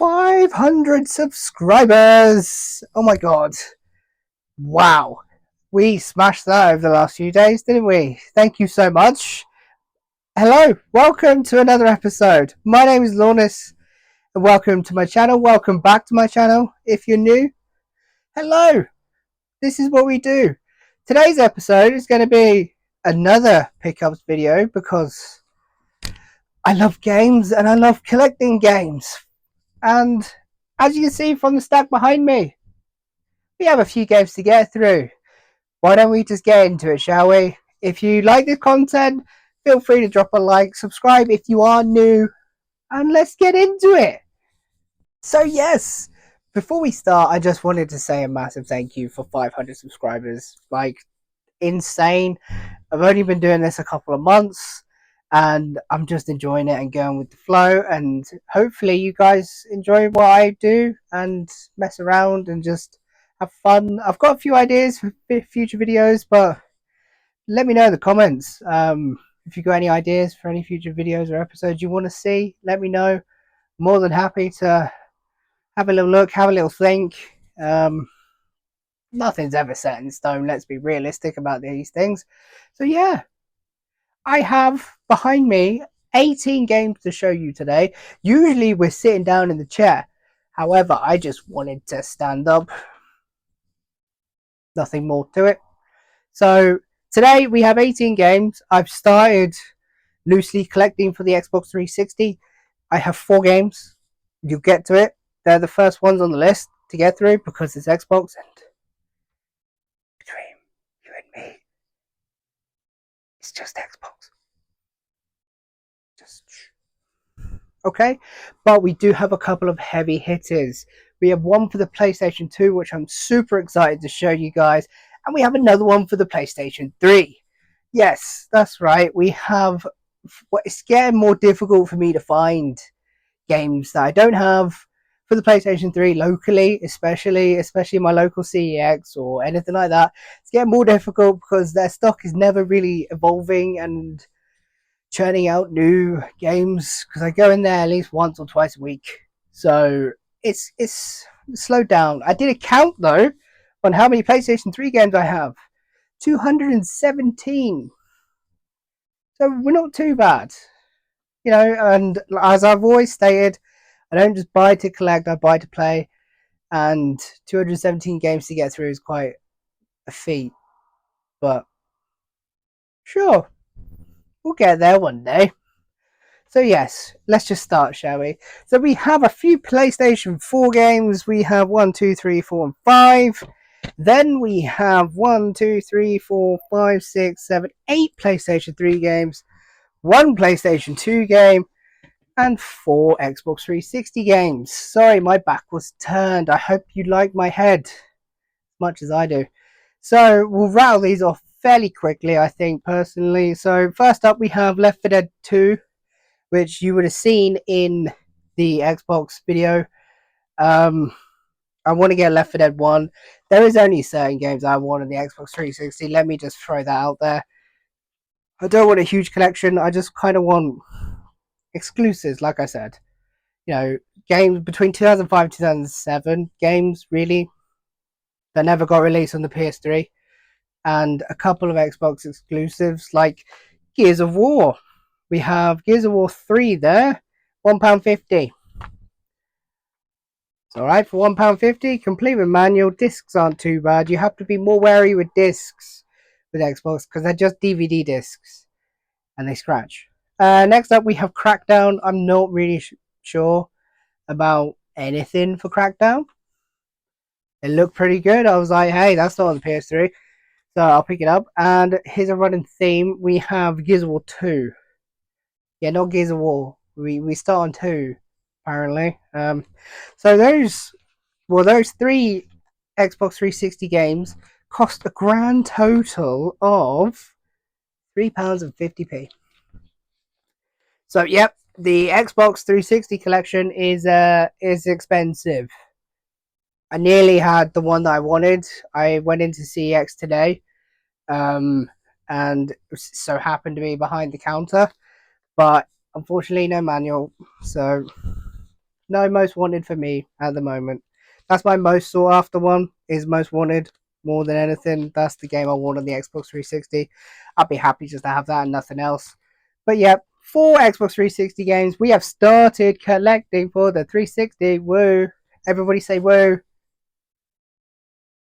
500 subscribers! Oh my god. Wow. We smashed that over the last few days, didn't we? Thank you so much. Hello, welcome to another episode. My name is Lornis, and welcome to my channel. Welcome back to my channel. If you're new, hello. This is what we do. Today's episode is going to be another pickups video because I love games and I love collecting games. And as you can see from the stack behind me, we have a few games to get through. Why don't we just get into it, shall we? If you like this content, feel free to drop a like, subscribe if you are new, and let's get into it. So yes, before we start, I just wanted to say a massive thank you for 500 subscribers. Like, insane. I've only been doing this a couple of months, and I'm just enjoying it and going with the flow, and hopefully you guys enjoy what I do and mess around and just have fun. I've got a few ideas for future videos, but let me know in the comments. If you got any ideas for any future videos or episodes you want to see, let me know. More than happy to have a little look, have a little think. Nothing's ever set in stone. Let's be realistic about these things. So yeah, I have behind me 18 games to show you today. Usually we're sitting down in the chair. However, I just wanted to stand up. Nothing more to it. So today we have 18 games. I've started loosely collecting for the Xbox 360. I have 4 games. You'll get to it. They're the first ones on the list to get through because it's Xbox, and between you and me, it's just Xbox. Just okay, but we do have a couple of heavy hitters. We have one for the PlayStation 2, which I'm super excited to show you guys, and we have another one for the PlayStation 3. Yes, that's right. We have. It's getting more difficult for me to find games that I don't have for the PlayStation 3 locally, especially my local CEX or anything like that. It's getting more difficult because their stock is never really evolving and churning out new games, because I go in there at least once or twice a week. So it's slowed down. I did a count though on how many PlayStation 3 games I have. 217. So we're not too bad. You know, and as I've always stated, I don't just buy to collect, I buy to play. And 217 games to get through is quite a feat. But sure, we'll get there one day. So yes, let's just start, shall we? So we have a few PlayStation 4 games. We have 1, 2, 3, 4, and 5. Then we have 1, 2, 3, 4, 5, 6, 7, 8 PlayStation 3 games, 1 PlayStation 2 game, and 4 Xbox 360 games. Sorry, my back was turned. I hope you like my head as much as I do. So we'll rattle these off fairly quickly, I think, personally. So first up, we have Left 4 Dead 2, which you would have seen in the Xbox video. I want to get Left 4 Dead 1. There is only certain games I want on the Xbox 360. Let me just throw that out there. I don't want a huge collection. I just kind of want exclusives, like I said. You know, games between 2005 and 2007, games really that never got released on the PS3, and a couple of Xbox exclusives like Gears of War. We have Gears of War 3 there, £1.50. It's alright for £1.50, complete with manual. Discs aren't too bad. You have to be more wary with discs with Xbox because they're just DVD discs and they scratch. Next up, we have Crackdown. I'm not really sure about anything for Crackdown. It looked pretty good. I was like, hey, that's not on the PS3, so I'll pick it up. And here's a running theme. We have Gears of War 2. Yeah, not Gears of War. We start on 2, apparently. So those 3 Xbox 360 games cost a grand total of £3.50. So yep, the Xbox 360 collection is expensive. I nearly had the one that I wanted. I went into CEX today, and it so happened to be behind the counter, but unfortunately no manual. So No, most wanted for me at the moment. That's my most sought after one. Is most wanted more than anything. That's the game I want on the Xbox 360. I'd be happy just to have that and nothing else. But yeah, for Xbox 360 games, we have started collecting for the 360. Woo! Everybody say woo.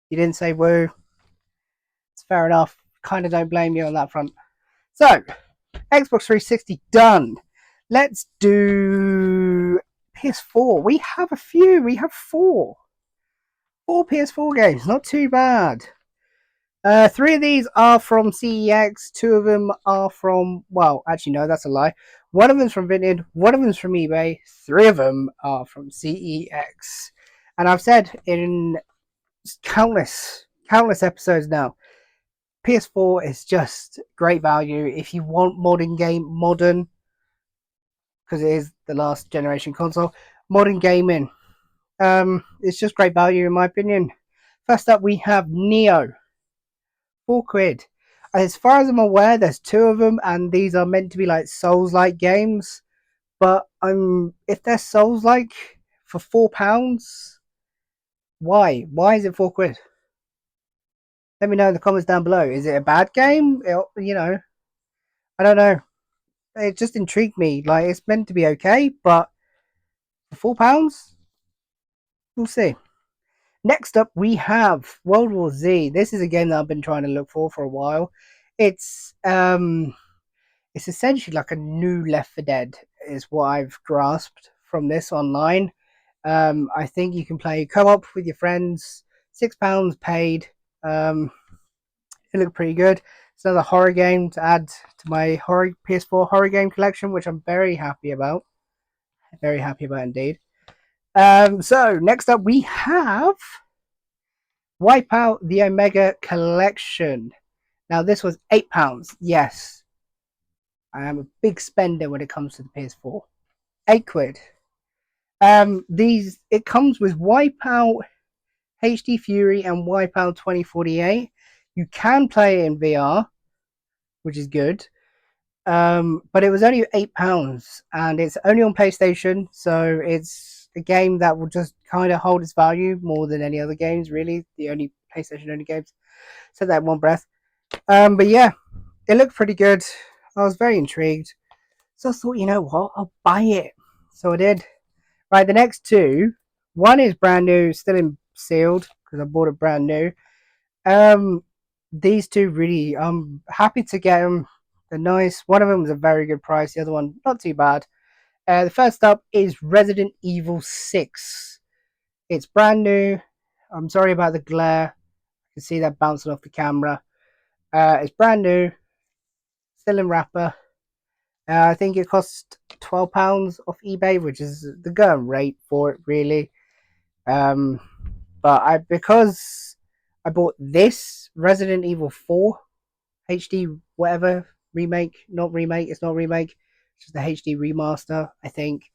You didn't say woo. It's fair enough. Kind of don't blame you on that front. So, Xbox 360 done. Let's do PS4. We have a few. We have four. Four PS4 games. Not too bad. Three of these are from CEX. Two of them are from, well, actually, no, that's a lie. One of them's from Vinted. One of them's from eBay. Three of them are from CEX. And I've said in countless episodes now, PS4 is just great value. If you want modern, because it is the last generation console, modern gaming, it's just great value in my opinion. First up, we have Neo, £4. As far as I'm aware, there's two of them, and these are meant to be like Souls-like games. But if they're Souls-like for £4, why? Why is it £4? Let me know in the comments down below. Is it a bad game? I don't know. It just intrigued me. Like, it's meant to be okay, but for £4, we'll see. Next up, we have World War Z. This is a game that I've been trying to look for a while. It's essentially like a new Left 4 Dead, is what I've grasped from this online. I think you can play co-op with your friends. £6 paid. It looked pretty good. It's another horror game to add to my PS4 horror game collection, which I'm very happy about. Very happy about indeed. So next up we have Wipeout the Omega Collection. Now this was £8. Yes, I am a big spender when it comes to the PS4. £8. It comes with Wipeout HD Fury and Wipeout 2048. You can play it in VR, which is good. But it was only £8, and it's only on PlayStation, so it's a game that will just kind of hold its value more than any other games. Really, the only PlayStation only games. Said that in one breath. But yeah, it looked pretty good. I was very intrigued, so I thought, you know what, I'll buy it. So I did. Right, the next two. One is brand new, still in sealed because I bought it brand new. These two really, I'm happy to get them. They're nice. One of them was a very good price. The other one, not too bad. The first up is Resident Evil 6. It's brand new. I'm sorry about the glare. You can see that bouncing off the camera. It's brand new. Still in wrapper. I think it cost £12 off eBay, which is the going rate for it, really. But because I bought this Resident Evil 4 HD whatever remake, not remake, it's not remake, it's just the HD remaster, I think.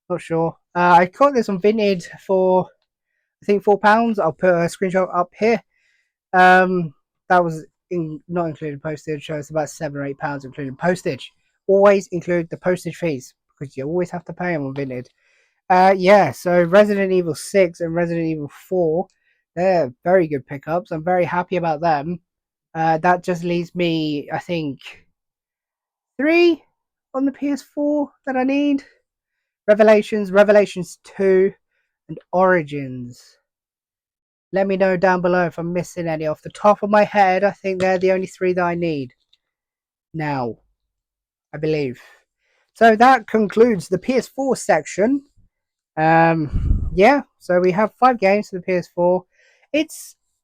Not sure. I got this on Vinted for I think £4. I'll put a screenshot up here. That was not including postage, so it's about £7 or £8 including postage. Always include the postage fees because you always have to pay them on Vinted. Yeah, so Resident Evil 6 and Resident Evil 4, they're very good pickups. I'm very happy about them. That just leaves me, I think, 3 on the PS4 that I need. Revelations 2, and Origins. Let me know down below if I'm missing any. Off the top of my head, I think they're the only 3 that I need now, I believe. So that concludes the PS4 section. Yeah, so we have 5 games for the PS4. It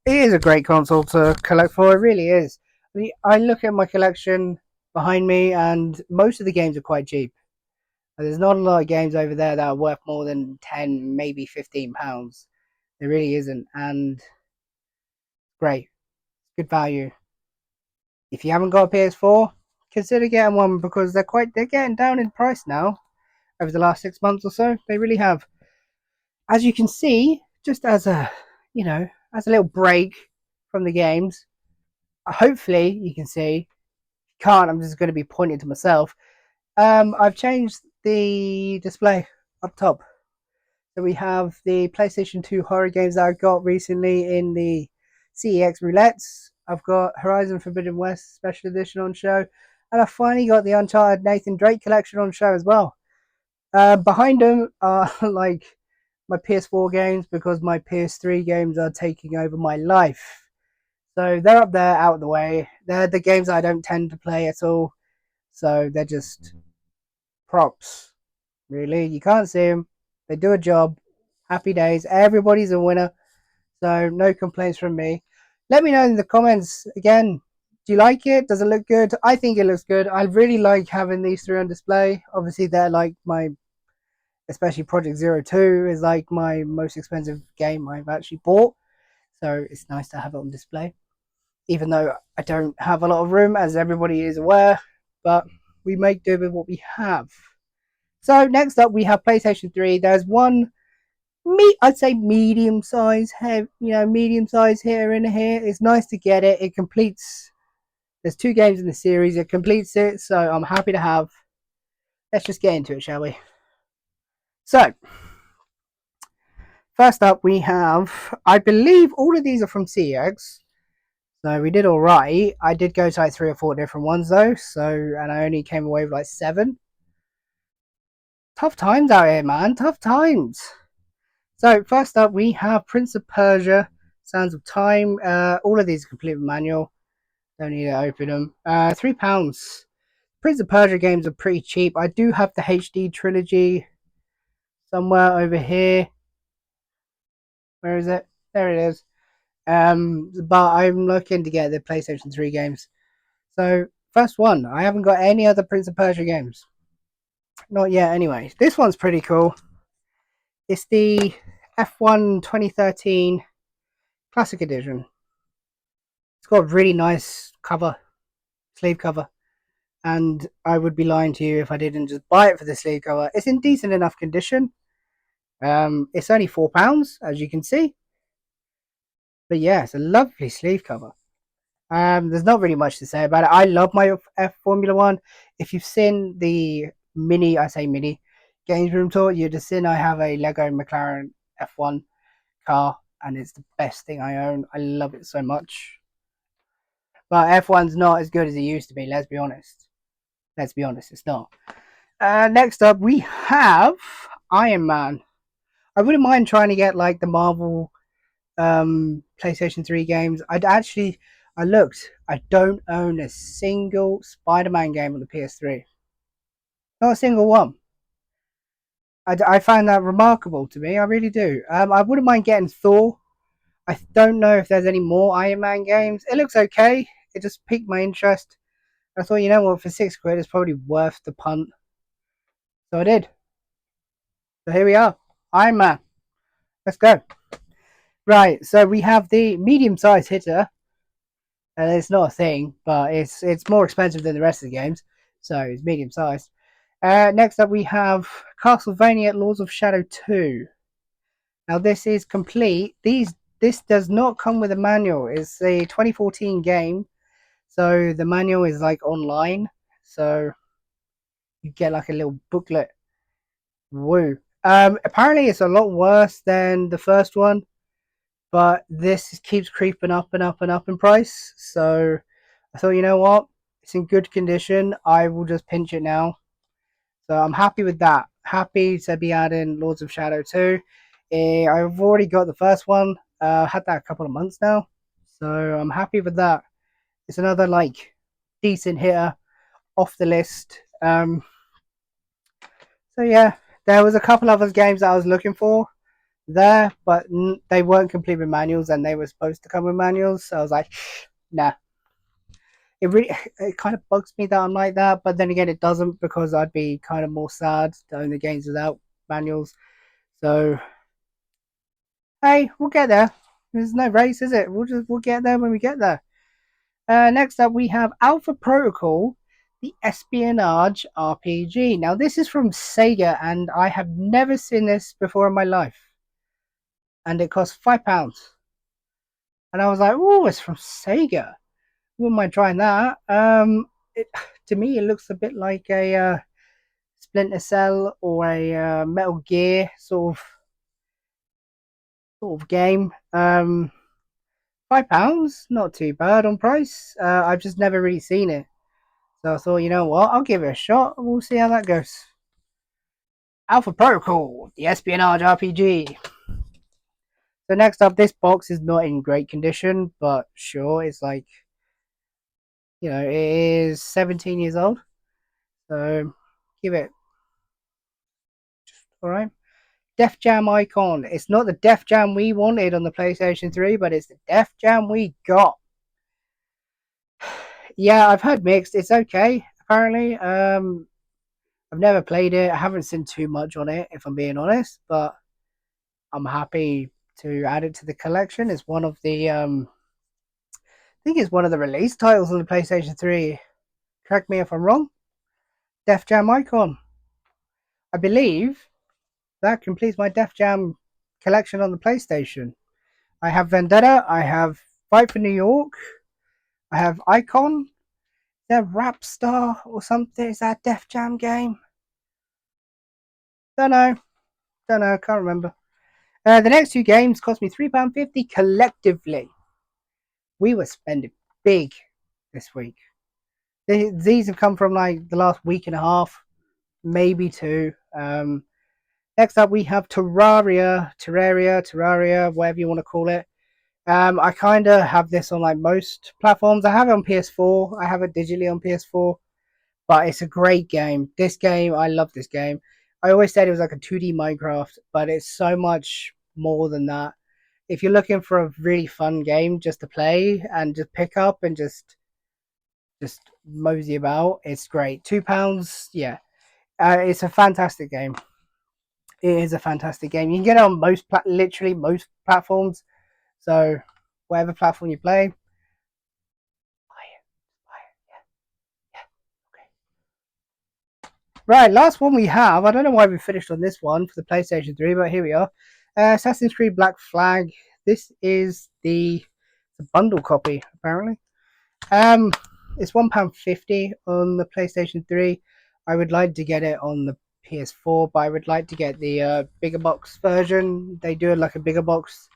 is a great console to collect for. It really is. I look at my collection behind me, and most of the games are quite cheap. There's not a lot of games over there that are worth more than £10, maybe £15. There really isn't, and great, good value. If you haven't got a PS4, consider getting one because they're getting down in price now. Over the last 6 months or so, they really have. As you can see, just as a as a little break from the games, hopefully you can see. If you can't, I'm just going to be pointing to myself. I've changed the display up top. So we have the PlayStation 2 horror games that I got recently in the CEX roulettes. I've got Horizon Forbidden West Special Edition on show, and I finally got the Uncharted Nathan Drake collection on show as well. Behind them are like my PS4 games because my PS3 games are taking over my life. So they're up there, out of the way. They're the games I don't tend to play at all. So they're just props. Really, you can't see them. They do a job. Happy days. Everybody's a winner. So no complaints from me. Let me know in the comments again. Do you like it? Does it look good? I think it looks good. I really like having these three on display. Obviously, they're like my, especially Project Zero 2 is like my most expensive game I've actually bought. So it's nice to have it on display. Even though I don't have a lot of room, as everybody is aware, but we make do with what we have. So next up, we have PlayStation 3. There's one, I'd say medium size, medium size here and here. It's nice to get it. It completes. There's two games in the series. It completes it, so I'm happy to have. Let's just get into it, shall we? So first up, we have. I believe all of these are from CX. So we did all right. I did go to like 3 or 4 different ones though. So and I only came away with like 7. Tough times out here, man. Tough times. So first up, we have Prince of Persia, Sands of Time. All of these are complete manual. Don't need to open them. £3. Prince of Persia games are pretty cheap. I do have the HD trilogy somewhere over here. Where is it? There it is. But I'm looking to get the PlayStation 3 games. So first one, I haven't got any other Prince of Persia games. Not yet, anyway. This one's pretty cool. It's the F1 2013 Classic Edition. It's got a really nice cover, sleeve cover. And I would be lying to you if I didn't just buy it for the sleeve cover. It's in decent enough condition. It's only £4, as you can see. But yeah, it's a lovely sleeve cover. There's not really much to say about it. I love my F Formula One. If you've seen the mini, I say mini, games room tour, you'd have seen I have a Lego McLaren F1 car, and it's the best thing I own. I love it so much. But F1's not as good as it used to be, let's be honest. Let's be honest, it's not. Next up, we have Iron Man. I wouldn't mind trying to get like the Marvel PlayStation 3 games. I looked. I don't own a single Spider-Man game on the PS3. Not a single one. I find that remarkable to me. I really do. I wouldn't mind getting Thor. I don't know if there's any more Iron Man games. It looks okay. It just piqued my interest. I thought, you know what, for £6, it's probably worth the punt. So I did. So here we are. Iron Man. Let's go. Right, so we have the medium-sized hitter. And it's not a thing, but it's more expensive than the rest of the games. So it's medium-sized. Next up, we have Castlevania Lords of Shadow 2. Now, this is complete. This does not come with a manual. It's a 2014 game. So the manual is like online. So you get like a little booklet. Woo. Apparently, it's a lot worse than the first one. But this keeps creeping up and up and up in price. So I thought, you know what? It's in good condition. I will just pinch it now. So I'm happy with that. Happy to be adding Lords of Shadow 2. I've already got the first one. Had that a couple of months now. So I'm happy with that. It's another like decent hitter off the list. So yeah, there was a couple of other games that I was looking for there, but they weren't complete with manuals, and they were supposed to come with manuals. So I was like, nah. It kind of bugs me that I'm like that, but then again, it doesn't, because I'd be kind of more sad to own the games without manuals. So hey, we'll get there. There's no race, is it? We'll get there when we get there. Next up, we have Alpha Protocol, the espionage RPG. Now, this is from Sega, and I have never seen this before in my life. And it costs £5. And I was like, oh, it's from Sega. Wouldn't mind trying that. To me, it looks a bit like a Splinter Cell or a Metal Gear sort of sort of game. £5, not too bad on price. I've just never really seen it, so I thought, you know what, I'll give it a shot. And we'll see how that goes. Alpha Protocol, the espionage RPG. So next up, this box is not in great condition, but sure, it's like, it is 17 years old. So give it, all right. Def Jam icon. It's not the Def Jam we wanted on the PlayStation 3, but it's the Def Jam we got. Yeah, I've heard mixed. It's okay, apparently. I've never played it. I haven't seen too much on it, if I'm being honest, but I'm happy to add it to the collection. It's one of the I think it's one of the release titles on the PlayStation 3. Correct me if I'm wrong. Def Jam icon. I believe that completes my Def Jam collection on the PlayStation. I have Vendetta, I have Fight for New York, I have Icon. Is there Rap Star or something? Is that a Def Jam game? Don't know. Can't remember. The next two games cost me £3.50 collectively. We were spending big this week. These have come from like the last week and a half, maybe two. Next up, we have Terraria, whatever you want to call it. I kind of have this on like most platforms. I have it on PS4. I have it digitally on PS4, but it's a great game. This game, I love this game. I always said it was like a 2D Minecraft, but it's so much more than that. If you're looking for a really fun game just to play and just pick up and just mosey about, it's great. £2, yeah. It's a fantastic game. It is a fantastic game. You can get it on literally most platforms. So whatever platform you play, buy it. Yeah. Okay. Right, last one we have. I don't know why we finished on this one for the PlayStation 3, but here we are. Assassin's Creed Black Flag. This is the bundle copy, apparently. It's £1.50 on the PlayStation 3. I would like to get it on the PS4, but I would like to get the bigger box version. They do it like a bigger box.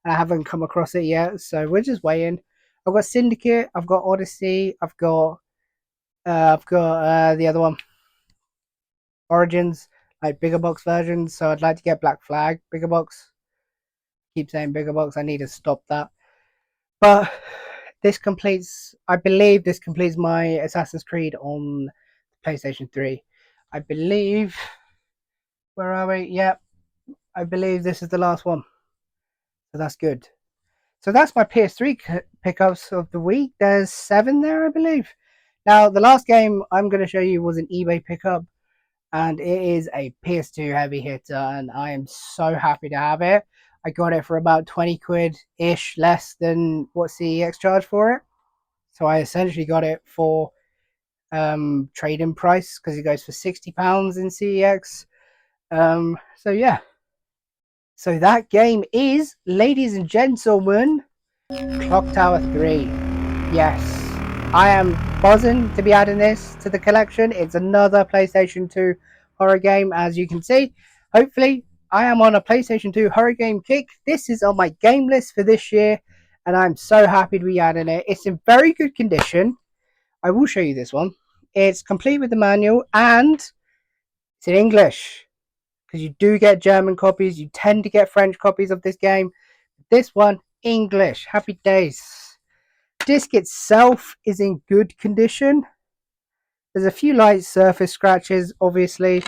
I haven't come across it yet, so we're just waiting. I've got Syndicate, I've got Odyssey, I've got the other one, Origins, like bigger box versions. So I'd like to get Black Flag bigger box. Keep saying bigger box. I need to stop that. But I believe this completes my Assassin's Creed on PlayStation 3. I believe, where are we? Yep, I believe this is the last one. So that's good. So that's my PS3 pickups of the week. There's 7 there, I believe. Now, the last game I'm going to show you was an eBay pickup, and it is a PS2 heavy hitter, and I am so happy to have it. I got it for about 20 quid ish less than what CEX charged for it. So I essentially got it for trade-in price because it goes for £60 in CEX. So yeah. So that game is, ladies and gentlemen, Clock Tower 3. Yes, I am buzzing to be adding this to the collection. It's another PlayStation 2 horror game, as you can see. Hopefully, I am on a PlayStation 2 horror game kick. This is on my game list for this year, and I'm so happy to be adding it. It's in very good condition. I will show you this one. It's complete with the manual, and it's in English, because you do get German copies. You tend to get French copies of this game. This one, English. Happy days. Disc itself is in good condition. There's a few light surface scratches, obviously,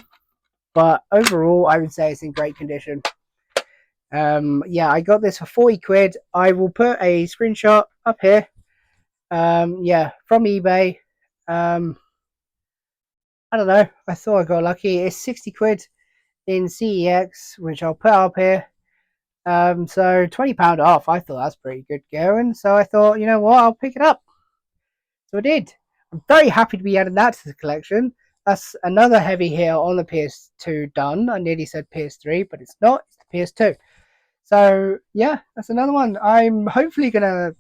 but overall, I would say it's in great condition. Yeah, I got this for 40 quid. I will put a screenshot up here. Yeah, from eBay. I don't know. I thought I got lucky. It's 60 quid in CEX, which I'll put up here. So £20 off. I thought that's pretty good going. So I thought, you know what, I'll pick it up. So I did. I'm very happy to be adding that to the collection. That's another heavy hitter on the PS2 done. I nearly said PS3, but it's not. It's the PS2. So yeah, that's another one. I'm hopefully gonna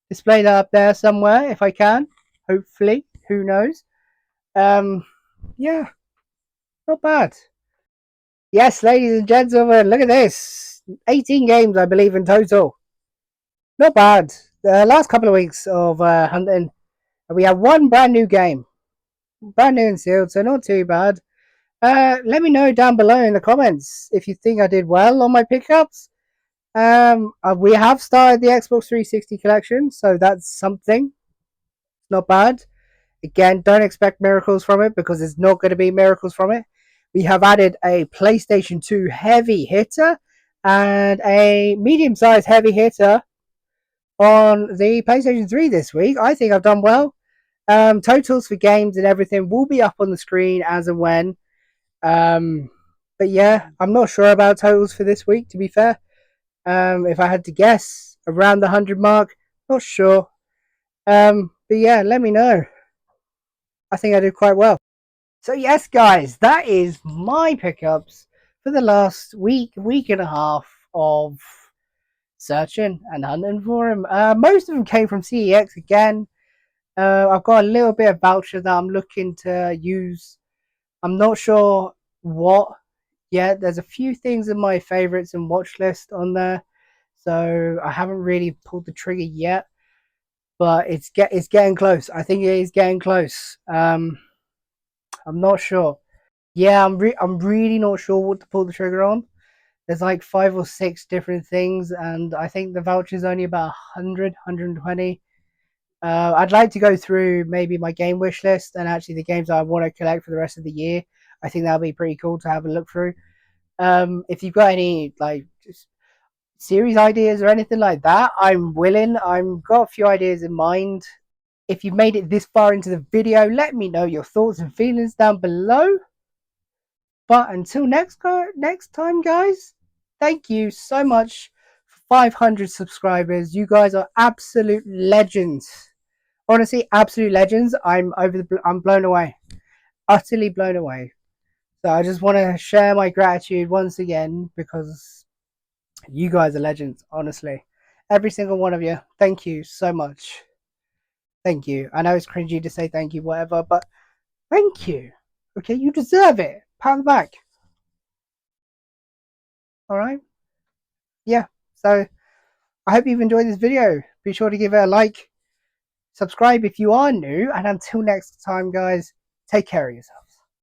display that up there somewhere if I can. Hopefully, who knows? Yeah, not bad. Yes, ladies and gentlemen, look at this. 18 games, I believe, in total. Not bad. The last couple of weeks of hunting, we have one brand new game. Brand new and sealed, so not too bad. Let me know down below in the comments if you think I did well on my pickups. We have started the Xbox 360 collection, so that's something. Not bad. Again, don't expect miracles from it because there's not going to be miracles from it. We have added a PlayStation 2 heavy hitter and a medium-sized heavy hitter on the PlayStation 3 this week. I think I've done well. Totals for games and everything will be up on the screen as and when. But yeah, I'm not sure about totals for this week, to be fair. If I had to guess, around the 100 mark, not sure. But yeah, let me know. I think I did quite well. So yes, guys, that is my pickups for the last week and a half of searching and hunting for them. Most of them came from CEX again. I've got a little bit of voucher that I'm looking to use. I'm not sure what yet. There's a few things in my favorites and watch list on there, so I haven't really pulled the trigger yet. But it's getting close. I think it is getting close. I'm not sure. Yeah, I'm really not sure what to pull the trigger on. There's like 5 or 6 different things, and I think the voucher's only about 100, 120. I'd like to go through maybe my game wish list and actually the games I want to collect for the rest of the year. I think that'll be pretty cool to have a look through. If you've got any like series ideas or anything like that, I'm willing. I've got a few ideas in mind. If you've made it this far into the video, let me know your thoughts and feelings down below. But until next time, guys, thank you so much for 500 subscribers. You guys are absolute legends. Honestly, absolute legends. I'm blown away, utterly blown away. So I just want to share my gratitude once again because you guys are legends. Honestly, every single one of you. Thank you so much. Thank you. I know it's cringy to say thank you, whatever, but thank you. Okay, you deserve it. Pat on the back. All right. Yeah. So I hope you've enjoyed this video. Be sure to give it a like, subscribe if you are new, and until next time, guys, take care of yourself.